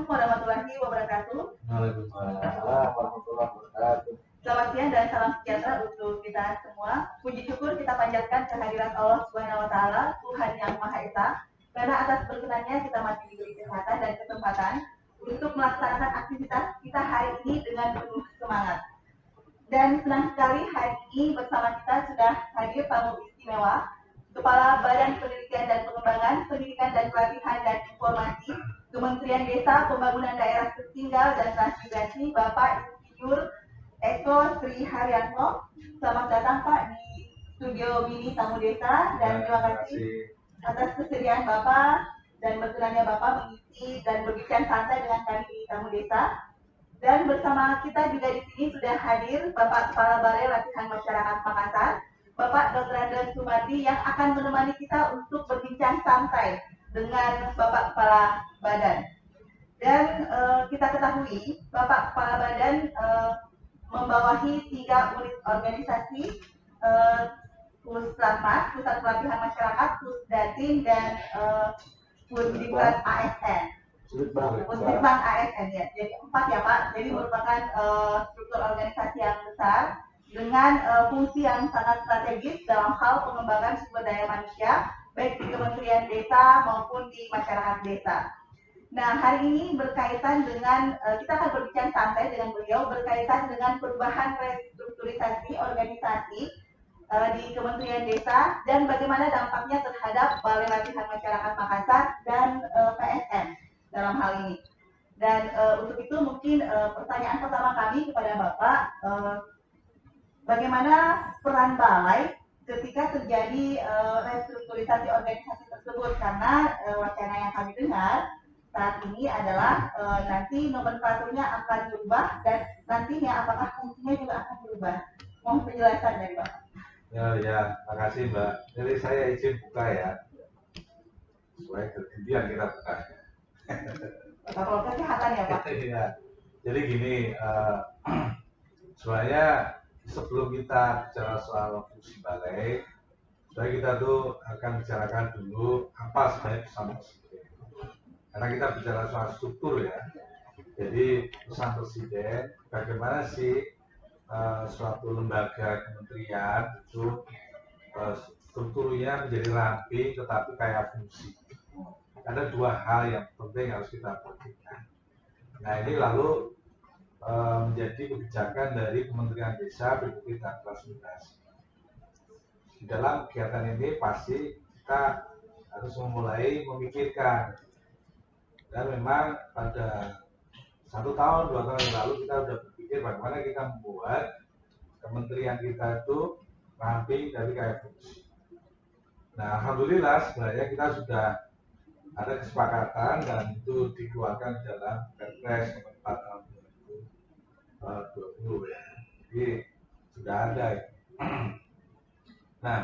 warahmatullahi wabarakatuh. Waalaikumsalam warahmatullahi wabarakatuh. Selamat siang dan salam sejahtera untuk kita semua. Puji syukur kita panjatkan kehadirat Allah Subhanahu wa taala, Tuhan yang Maha Esa, karena atas berkenannya kita masih diberi kesehatan dan kesempatan untuk melaksanakan aktivitas kita hari ini dengan penuh semangat. Dan senang sekali hari ini bersama kita sudah hadir tamu istimewa, Kepala Badan Penelitian dan Pengembangan Pendidikan dan Pelatihan dan Informasi Kementerian Desa, Pembangunan Daerah Tertinggal dan Transmigrasi, Bapak Insinyur Eko Sri Haryanto. Selamat datang Pak di studio Mini Tamu Desa, dan terima kasih atas kesediaan Bapak dan berkenannya Bapak mengisi dan berbincang santai dengan kami di Tamu Desa. Dan bersama kita juga di sini sudah hadir Bapak Kepala Balai Latihan Masyarakat Makassar, Bapak Dr. Andres Sumardi, yang akan menemani kita untuk berbincang santai dengan Bapak Kepala Badan. Dan kita ketahui Bapak Kepala Badan membawahi 3 unit organisasi, Puslatmas, Pusat Pelatihan Masyarakat, Pusdatin, dan Pusdiklat ASN. Pusdiklat ASN ya. Jadi 4 ya Pak. Jadi merupakan struktur organisasi yang besar dengan fungsi yang sangat strategis dalam hal pengembangan sumber daya manusia, baik di Kementerian Desa maupun di masyarakat desa. Nah, hari ini berkaitan dengan, kita akan berbincang santai dengan beliau berkaitan dengan perubahan restrukturisasi organisasi di Kementerian Desa dan bagaimana dampaknya terhadap Balai Latihan Masyarakat Makassar dan PSM dalam hal ini. Dan untuk itu mungkin pertanyaan pertama kami kepada Bapak, bagaimana peran Balai ketika terjadi restrukturisasi organisasi tersebut, karena wacana yang kami dengar saat ini adalah nanti nomenklaturnya akan berubah dan nantinya apakah fungsinya juga akan berubah. Mohon penjelasan dari Bapak. Ya, makasih Mbak. Jadi saya izin buka ya, supaya kemudian kita buka. Protokol kesehatan ya Pak. Ya. Jadi gini, sebenarnya sebelum kita bicara soal fungsi balai, sebenarnya kita tuh akan bicarakan dulu apa sebenarnya pesan presiden. Karena kita bicara soal struktur ya. Jadi pesan presiden, bagaimana sih suatu lembaga kementerian itu strukturnya menjadi rapi tetapi kaya fungsi. Ada 2 hal yang penting harus kita perhatikan. Nah ini lalu menjadi kebijakan dari Kementerian Desa, Pendidikan dan Transmigrasi. Di dalam kegiatan ini pasti kita harus memulai memikirkan, dan memang pada 1 tahun 2 tahun yang lalu kita sudah berpikir bagaimana kita membuat kementerian kita itu ramping dari kaya fungsi. Nah, alhamdulillah sebenarnya kita sudah ada kesepakatan dan itu dikeluarkan dalam Perpres nomor 4 tahun 2020 ya. Jadi sudah ada. Nah,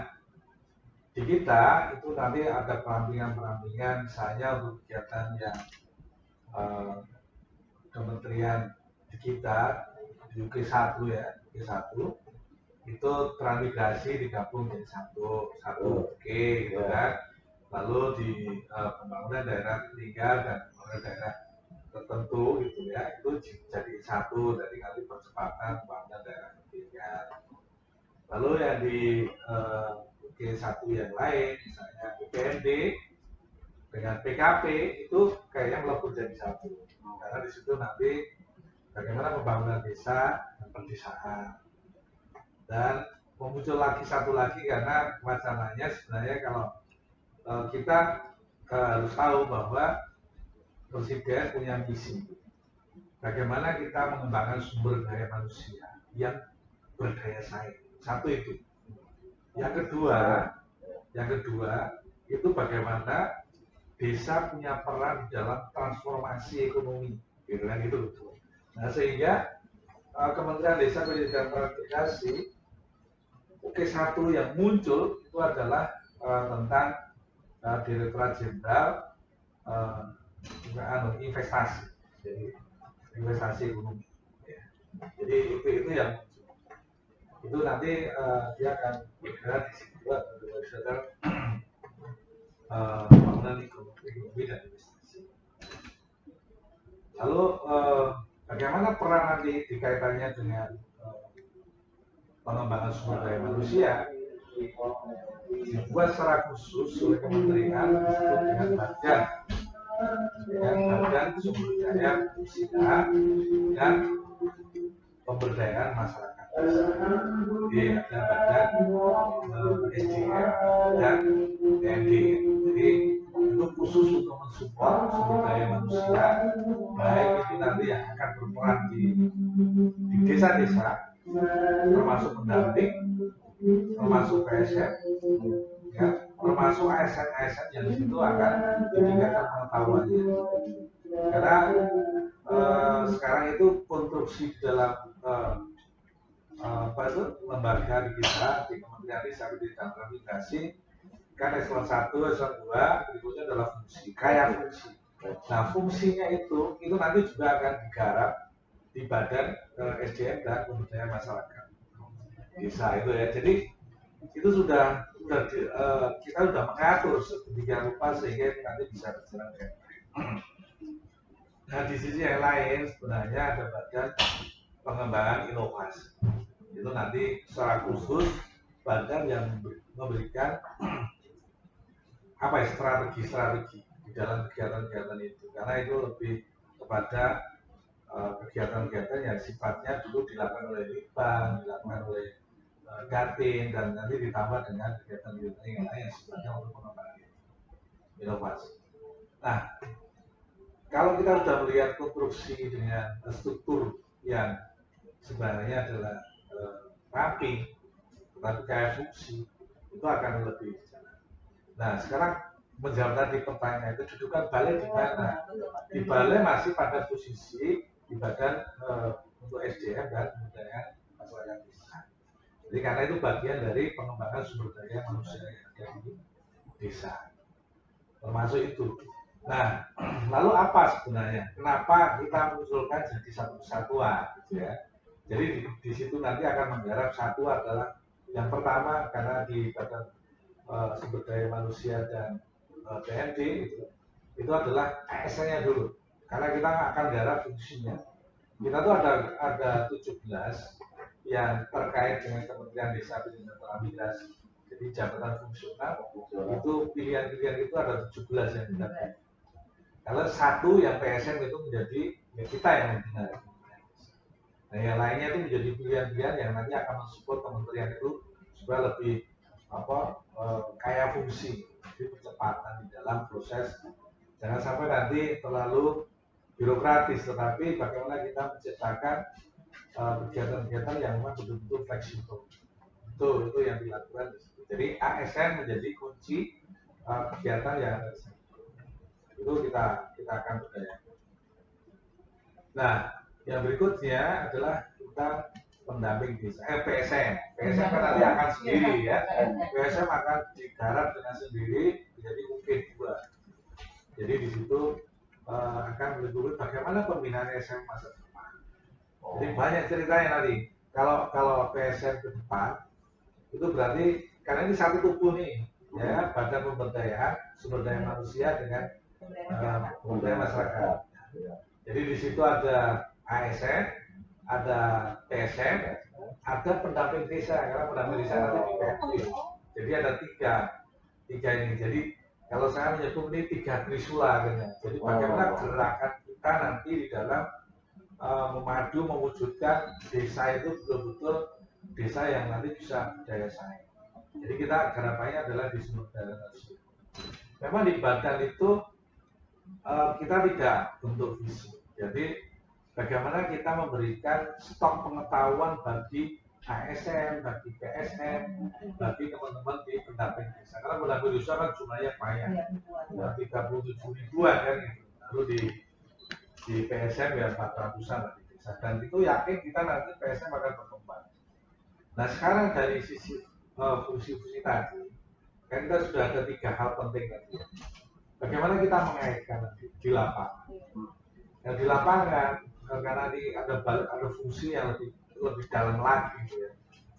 di kita itu nanti ada perampingan misalnya untuk kegiatan yang kementerian di kita di UK1 ya, UK1 itu transmigrasi digabung jadi satu UK gitu kan. Lalu di pembangunan daerah tertinggal dan pembangunan daerah tertentu gitu ya, itu jadi satu, jadi nanti percepatan pembangunan daerah tertinggal. Lalu yang di UK1 yang lain, misalnya UPND dengan PKP itu kayaknya melebur jadi satu, karena di situ nanti bagaimana pembangunan desa dan perdesaan. Dan muncul lagi satu lagi karena wacananya sebenarnya kalau kita harus tahu bahwa Presiden punya misi bagaimana kita mengembangkan sumber daya manusia yang berdaya saing. Satu itu. Yang kedua itu bagaimana desa punya peran dalam transformasi ekonomi, gitu kan itu. Nah sehingga Kementerian Desa Pendidikan dan Transmigrasi UK1 yang muncul itu adalah tentang Direktorat Jenderal investasi, jadi investasi ekonomi. Ya. Jadi itu yang muncul. Itu nanti dia akan bergerak di situ adalah pembangunan ekonomi dan investasi. Lalu bagaimana peran nanti dikaitannya dengan pengembangan sumber daya manusia? Dibuat secara khusus oleh kementerian disebut dengan badan sumber daya manusia dan pemberdayaan masyarakat. Jadi ada badan SDM dan TND. Jadi itu khusus untuk mensupport sumber daya manusia, baik itu nanti yang akan berperan di desa-desa, termasuk pendamping, termasuk PSN, ya, termasuk ASN yang di situ akan ditingkatkan pengetahuannya. Karena sekarang itu konstruksi dalam lembaga kita di Kementerian Disabilitas dan Transmigrasi kan eselon 1, eselon 2, berikutnya adalah fungsi, kaya fungsi. Nah, fungsinya itu nanti juga akan digarap di badan SDM dan pemberdayaan masyarakat desa itu ya. Jadi itu sudah kita sudah mengatur sedemikian rupa sehingga itu nanti bisa berjalan dengan baik. Nah, di sisi yang lain sebenarnya ada badan pengembangan inovasi. Itu nanti secara khusus badan yang memberikan strategi di dalam kegiatan-kegiatan itu, karena itu lebih kepada kegiatan-kegiatan yang sifatnya dulu dilakukan oleh Litbang, dilakukan oleh Gatin, dan nanti ditambah dengan kegiatan-kegiatan yang lain yang sifatnya untuk pengembangan inovasi. Nah, kalau kita sudah melihat konstruksi dengan struktur yang sebenarnya adalah rapi, tetapi kaya fungsi, itu akan lebih jalan. Nah, sekarang menjawab tadi pertanyaan itu, dudukan balai di mana? Di balai masih pada posisi di badan untuk SDM dan pemberdayaan masyarakat desa. Jadi karena itu bagian dari pengembangan sumber daya manusia yang ada di desa, termasuk itu. Nah, lalu apa sebenarnya? Kenapa kita mengusulkan jadi satu kesatuan? Gitu ya. Jadi di situ nanti akan menggarap satu adalah yang pertama karena di badan sumber daya manusia dan TND itu adalah ASN-nya dulu. Karena kita akan garap fungsinya. Kita tuh ada 17 yang terkait dengan Kementerian Desa dan Transmigrasi. Jadi jabatan fungsional itu pilihan-pilihan itu ada 17 yang kita pilih. Kalau satu yang PSM itu menjadi ya kita yang membina. Nah, yang lainnya itu menjadi pilihan-pilihan yang nanti akan mensupport kementerian itu supaya lebih kaya fungsi, jadi percepatan di dalam proses. Jangan sampai nanti terlalu birokratis, tetapi bagaimana kita menciptakan kegiatan-kegiatan yang memang betul-betul fleksibel. Itu yang dilakukan di situ. Jadi ASN menjadi kunci kegiatan yang itu kita akan berdayakan. Nah, yang berikutnya adalah kita pendamping desa, PSM. PSM kan nanti akan sendiri ya. PSM akan digarap dengan sendiri, jadi mungkin dua. Jadi di situ akan meliputi bagaimana pembinaan SM masa depan. Jadi banyak ceritanya nanti. Kalau PSM ke depan itu berarti karena ini satu tubuh nih, ya, badan pemberdayaan sumber daya manusia dengan pemberdayaan masyarakat. Jadi di situ ada ASN, ada PSM, ada pendamping desa, karena pendamping desa nanti di PMD. Jadi ada tiga ini. Jadi kalau saya menyebut ini 3 trisula gitu. Jadi bagaimana gerakan kita nanti di dalam memadu mewujudkan desa itu betul-betul desa yang nanti bisa berdaya saing. Jadi kita harapannya adalah di sumber daya manusia. Memang di badan itu kita tidak bentuk visi. Jadi bagaimana kita memberikan stok pengetahuan bagi ASN, bagi PSN, bagi teman-teman di pendamping desa. Karena pendamping desa kan jumlahnya banyak, 37 ribuan kan gitu. Lalu di PSN ya 400-an lah di desa. Dan itu yakin kita nanti PSN akan berkembang. Nah sekarang dari sisi fungsi-fungsi tadi, kan kita sudah ada 3 hal penting tadi. Bagaimana kita mengaitkan nanti di lapangan? Yang di lapangan karena ini ada fungsi yang lebih dalam lagi gitu ya.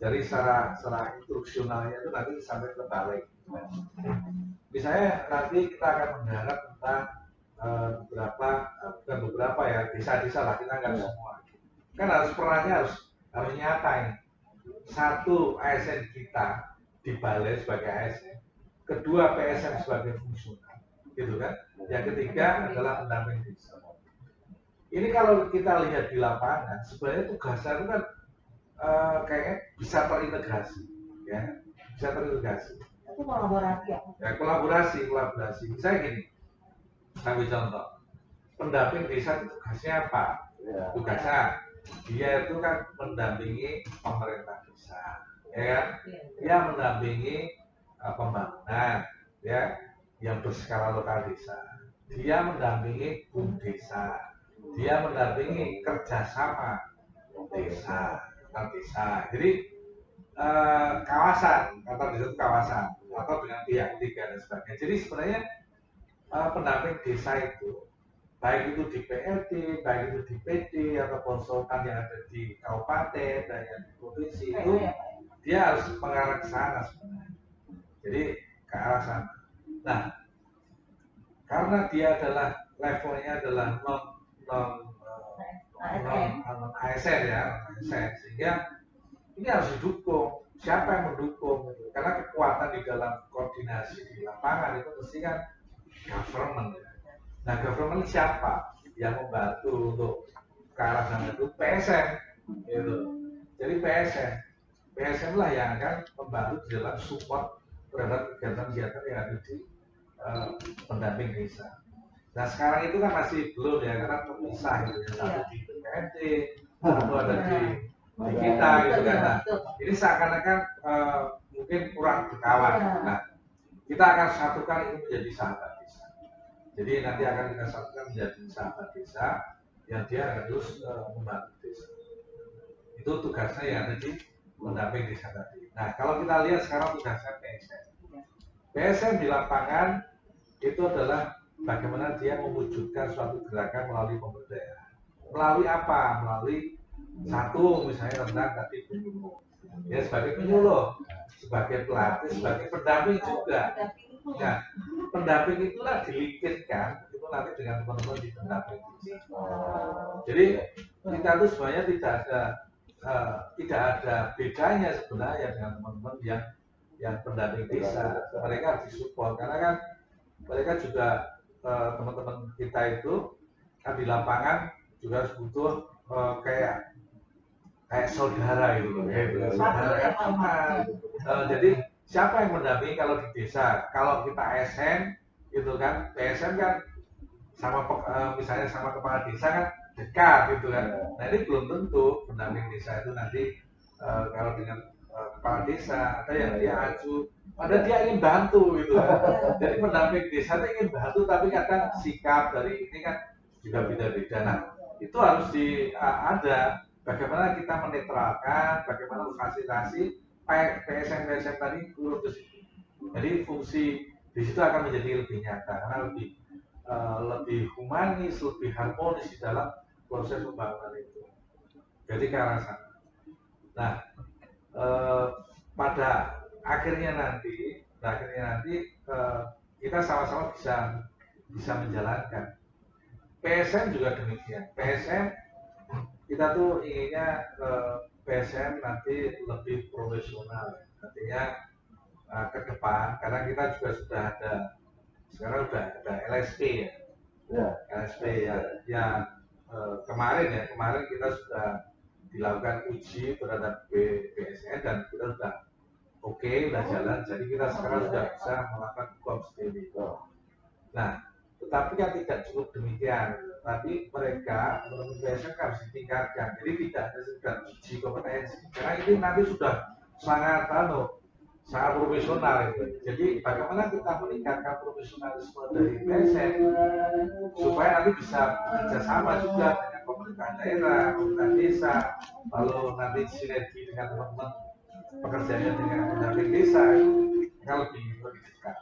Jadi secara instruksionalnya itu nanti sampai ke balai. Misalnya nanti kita akan menggarap tentang bukan beberapa ya, desa-desa lah, kita nggak semua. Kan harus perannya harus nyata ini. Satu, ASN kita di balai sebagai ASN, kedua PSN sebagai fungsional, gitu kan. Yang ketiga adalah pendamping desa. Ini kalau kita lihat di lapangan, sebenarnya tugasnya itu kan kayaknya bisa terintegrasi, ya, bisa terintegrasi. Itu kolaborasi ya? Ya, kolaborasi. Misalnya gini, ambil contoh, pendamping desa itu tugasnya apa? Ya. Tugasnya dia itu kan mendampingi pemerintah desa, ya kan? Dia mendampingi pembangunan, ya, yang berskala lokal desa. Dia mendampingi desa. Dia mendampingi kerjasama desa, antar desa. Jadi kawasan, atau di satu kawasan, atau dengan pihak ketiga dan sebagainya. Jadi sebenarnya pendamping desa itu, baik itu di PLT, baik itu di PD, atau konsultan yang ada di kabupaten dan yang di provinsi itu, dia harus mengarah ke sana sebenarnya. Jadi ke arah sana. Nah, karena dia adalah levelnya adalah non ASN ya, ASN, sehingga ini harus didukung. Siapa yang mendukung? Gitu. Karena kekuatan di dalam koordinasi di lapangan itu mesti kan government. Ya. Nah, government siapa yang membantu untuk ke arah sana itu? PSN. Gitu. Jadi PSN lah yang akan membantu di dalam support terhadap kegiatan-kegiatan yang ada di pendamping desa. Nah, sekarang itu kan masih belum ya, karena terpisah gitu ya. Satu di PMD, satu ada di kita gitu kan. Nah, ini seakan-akan mungkin kurang berkawan. Nah, kita akan satukan itu menjadi sahabat desa. Jadi nanti akan kita satukan menjadi sahabat desa yang dia akan terus membantu desa. Itu tugasnya yang ada di pendamping desa tadi. Nah, kalau kita lihat sekarang tugasnya PSN. PSN di lapangan itu adalah bagaimana dia mewujudkan suatu gerakan melalui pemberdayaan. Melalui apa? Melalui satu, misalnya tentang tadi penyuluh. Ya, sebagai penyuluh, sebagai pelatih, sebagai pendamping juga. Nah, pendamping itulah dilinkirkan itu nanti dengan teman-teman di pendamping. Jadi kita itu sebenarnya tidak ada bedanya sebenarnya dengan teman-teman yang pendamping desa. Mereka harus disupport karena kan mereka juga teman-teman kita itu kan di lapangan juga harus butuh kayak saudara gitu loh, saudara kan. Jadi siapa yang mendampingi kalau di desa? Kalau kita ASN gitu kan, PSN kan sama misalnya sama kepala desa kan dekat gitu kan. Nah, ini belum tentu pendamping desa itu nanti kalau dengan kepala desa ada yang dia aju, ada dia ingin bantu gitu kan. Jadi pendamping desa itu ingin bantu tapi kadang sikap dari ini kan juga beda-beda. Nah, itu harus ada bagaimana kita menetralkan, bagaimana memfasilitasi PSN tadi turun ke situ. Jadi fungsi di situ akan menjadi lebih nyata karena lebih humanis, lebih harmonis di dalam proses pembangunan itu. Jadi ke arah sana. Nah, pada akhirnya nanti kita sama-sama bisa menjalankan. PSN juga demikian. PSN kita tuh inginnya PSN nanti lebih profesional, artinya ke depan karena kita juga sudah ada sekarang sudah ada LSP ya, LSP yang kemarin kita sudah dilakukan uji terhadap PSN dan kita sudah sudah jalan, jadi kita sekarang sudah bisa melakukan form sendiri. Nah, tetapi kan tidak cukup demikian, tapi mereka menurut PSN harus ditingkatkan, jadi tidak hanya sekedar uji kompetensi, karena ini nanti sudah sangat profesional itu. Jadi bagaimana kita meningkatkan profesionalisme dari PSN supaya nanti bisa bekerjasama juga dengan pemerintah daerah, pemerintah desa, lalu nanti sinergi dengan teman-teman pekerjaannya dengan pendamping desa akan lebih dekat.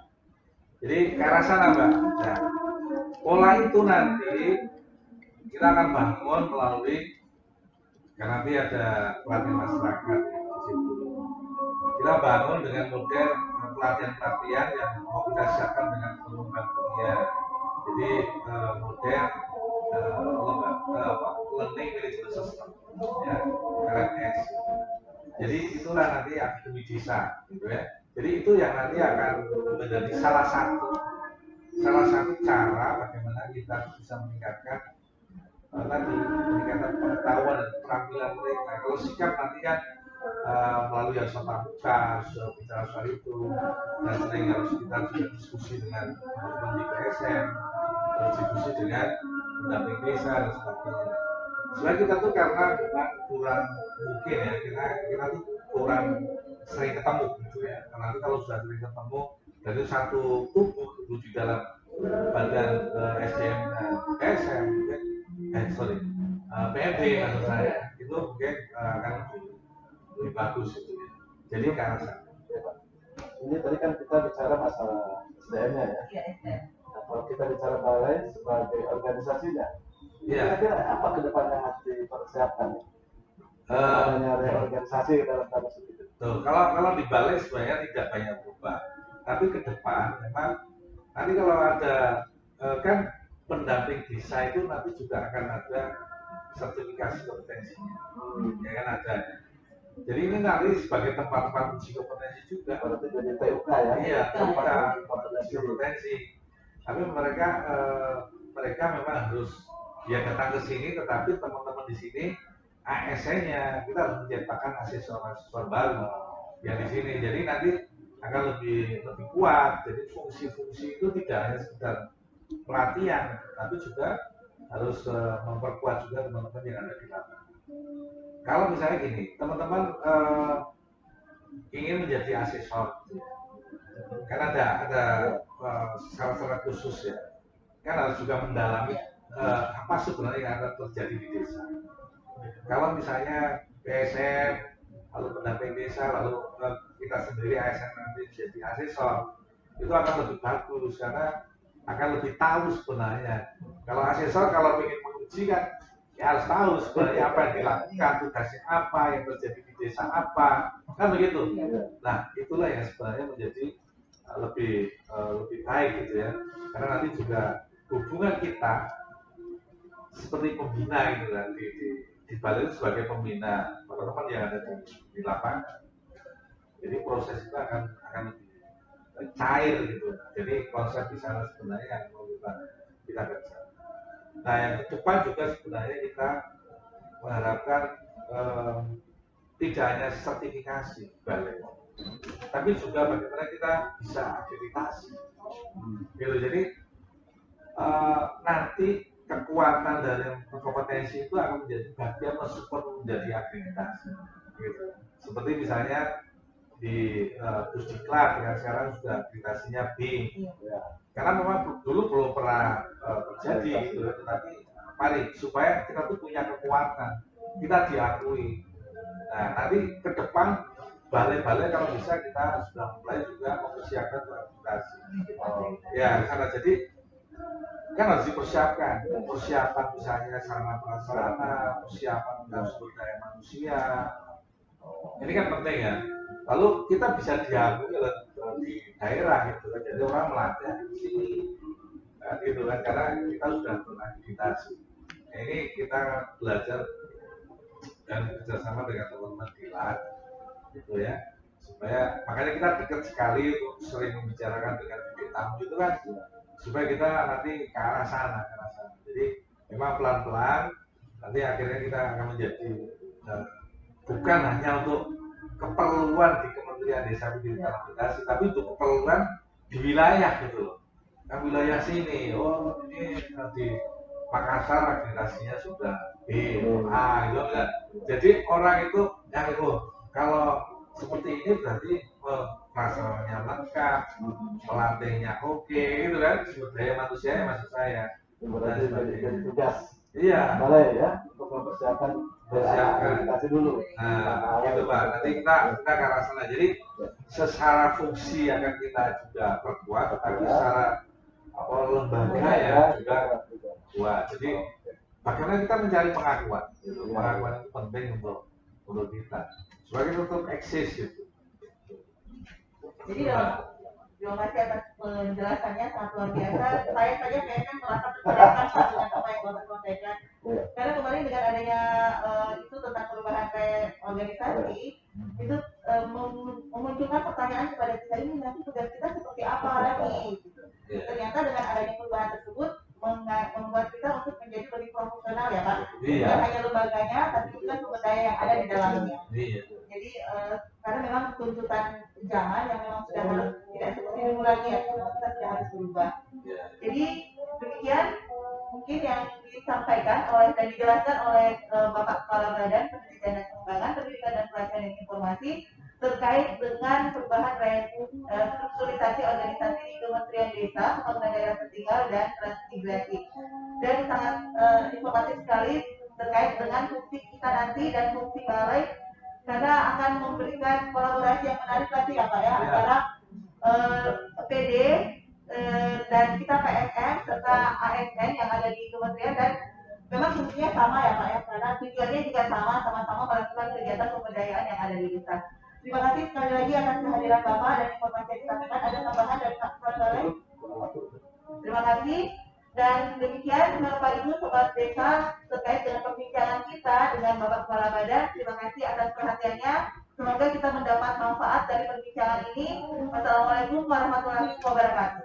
Jadi ke arah sana Mbak. Nah, pola itu nanti kita akan bangun melalui karena nanti ada pelatihan masyarakat di situ. Kita bangun dengan model pelatihan-pelatihan yang mau kita siapkan dengan teman-teman dunia. Jadi model learning management system, ya, LMS. Jadi itulah nanti akademi desa, gitu ya. Jadi itu yang nanti akan menjadi salah satu cara bagaimana kita bisa meningkatkan tadi peningkatan pengetahuan dan keterampilan mereka. Kalau sikap nanti kan melalui yang tatap muka, sudah bicara soal itu, dan sering harus kita juga diskusi dengan teman-teman di PSM, harus diskusi dengan pendamping desa dan sebagainya. Sebenarnya kita tuh karena memang kurang mungkin ya, kita tuh kurang sering ketemu gitu ya. Karena nanti kalau sudah sering ketemu, dari satu tubuh di dalam badan SDM dan PSM, PMD maksud saya, itu mungkin akan lebih bagus gitu ya. Jadi ke arah sana. Ini tadi kan kita bicara masalah SDM-nya ya. Iya, SDM. Nah, kalau kita bicara balai sebagai organisasinya, Iya. kira-kira apa kedepannya yang harus dipersiapkan? Adanya reorganisasi dalam tanda kutip. Kalau di balai sebenarnya tidak banyak berubah, tapi ke depan memang nanti kalau ada kan pendamping desa itu nanti juga akan ada sertifikasi kompetensinya, ya kan ada. Jadi ini nanti sebagai tempat-tempat uji kompetensi juga. Berarti jadi TUK ya? Iya, TUK uji kompetensi. Tapi mereka memang harus ya datang ke sini, tetapi teman-teman di sini ASN-nya kita harus menciptakan asesor baru yang di sini. Jadi nanti akan lebih kuat. Jadi fungsi-fungsi itu tidak hanya sekedar pelatihan, tapi juga harus memperkuat juga teman-teman yang ada di lapangan. Kalau misalnya gini, teman-teman ingin menjadi asesor, kan ada syarat-syarat khusus ya, kan harus juga mendalami apa sebenarnya yang akan terjadi di desa. Kalau misalnya PSM, lalu pendamping desa, lalu kita sendiri ASN nanti jadi asesor, itu akan lebih bagus karena akan lebih tahu sebenarnya. Kalau asesor kalau ingin menguji kan ya harus tahu sebenarnya apa yang dilakukan, tugasnya apa, yang terjadi di desa apa, kan begitu. Nah itulah yang sebenarnya menjadi lebih baik gitu ya, karena nanti juga hubungan kita seperti pembina gitu kan di balai itu sebagai pembina teman-teman yang ada di lapangan. Jadi proses itu akan lebih cair gitu. Jadi konsep di sana sebenarnya yang mau kita kerja. Nah yang ke depan juga sebenarnya kita mengharapkan tidak hanya sertifikasi balai, tapi juga bagaimana kita bisa akreditasi. Gitu. Jadi nanti kekuatan dari kompetensi itu akan menjadi bagian mensupport menjadi akreditasi. Gitu. Seperti misalnya di Pusdiklat yang sekarang sudah akreditasinya B. Karena memang dulu belum pernah terjadi gitu, tetapi mari supaya kita tuh punya kekuatan, kita diakui. Nah nanti ke depan balai-balai kalau bisa kita sudah mulai juga mempersiapkan akreditasi. Ya karena jadi kan harus dipersiapkan, persiapan misalnya sarana prasarana, persiapan sumber daya manusia. Ini kan penting ya. Lalu kita bisa diakui di daerah gitu kan, jadi orang melatih di sini, nah, gitu kan, karena kita sudah berakreditasi. Nah, ini kita belajar dan bekerjasama dengan teman-teman di LAN, gitu ya, supaya makanya kita dekat sekali untuk sering membicarakan dengan bibit tamu itu kan, supaya kita nanti ke arah sana. Jadi memang pelan-pelan nanti akhirnya kita akan menjadi bukan hanya untuk keperluan di Kementerian Desa Pendidikan Aplikasi, tapi untuk keperluan di wilayah gitu loh. Kan wilayah sini, oh ini di Makassar akreditasinya sudah B, A gitu kan. Jadi orang itu yang kalau seperti ini berarti prasaranya lengkap, pelatihnya oke, gitu kan, sumber daya manusianya maksud saya. Berarti jadi tugas. Iya. Balai ya untuk mempersiapkan akreditasi dulu. Nah, gitu Pak. Nanti kita ke arah sana. Jadi secara fungsi akan kita juga perkuat, tetapi secara lembaga ya juga kuat. Jadi bagaimana kita mencari pengakuan? Gitu. Pengakuan itu penting untuk kita. Supaya kita tetap eksis gitu. Jadi terima kasih atas penjelasannya sangat luar biasa. Saya saja kayaknya merasa tercerahkan saat dengan apa yang Bapak sampaikan. Karena kemarin dengan adanya itu tentang perubahan organisasi, itu memunculkan pertanyaan kepada kita ini nanti tugas kita seperti apa lagi. Ternyata dengan adanya perubahan tersebut membuat kita untuk menjadi lebih profesional ya Pak. Bukan hanya lembaganya, tapi juga sumber daya yang ada di dalamnya. Jadi karena memang tuntutan zaman yang memang sudah harus tidak seperti dulu lagi ya, kita sudah harus berubah. Jadi demikian mungkin yang disampaikan dan dijelaskan oleh Bapak Kepala Badan Penelitian dan Pengembangan Pendidikan dan Pelatihan dan Informasi terkait dengan perubahan strukturisasi organisasi di Kementerian Desa, Pembangunan Daerah Tertinggal dan Transmigrasi. Dan sangat informatif sekali terkait dengan fungsi kita nanti dan fungsi balai, karena akan memberikan kolaborasi yang menarik nanti ya Pak ya, antara PD dan kita PSN serta ASN yang ada di kementerian, dan memang fungsinya sama ya Pak ya, karena tujuannya juga sama-sama melakukan kegiatan pemberdayaan yang ada di desa. Terima kasih sekali lagi atas kehadiran Bapak dan informasi yang disampaikan. Ada tambahan dari Pak Kepala Balai? Terima kasih. Dan demikian Bapak Ibu Sobat Desa terkait dengan perbincangan kita dengan Bapak Kepala Badan. Terima kasih atas perhatiannya. Semoga kita mendapat manfaat dari perbincangan ini. Wassalamualaikum warahmatullahi wabarakatuh.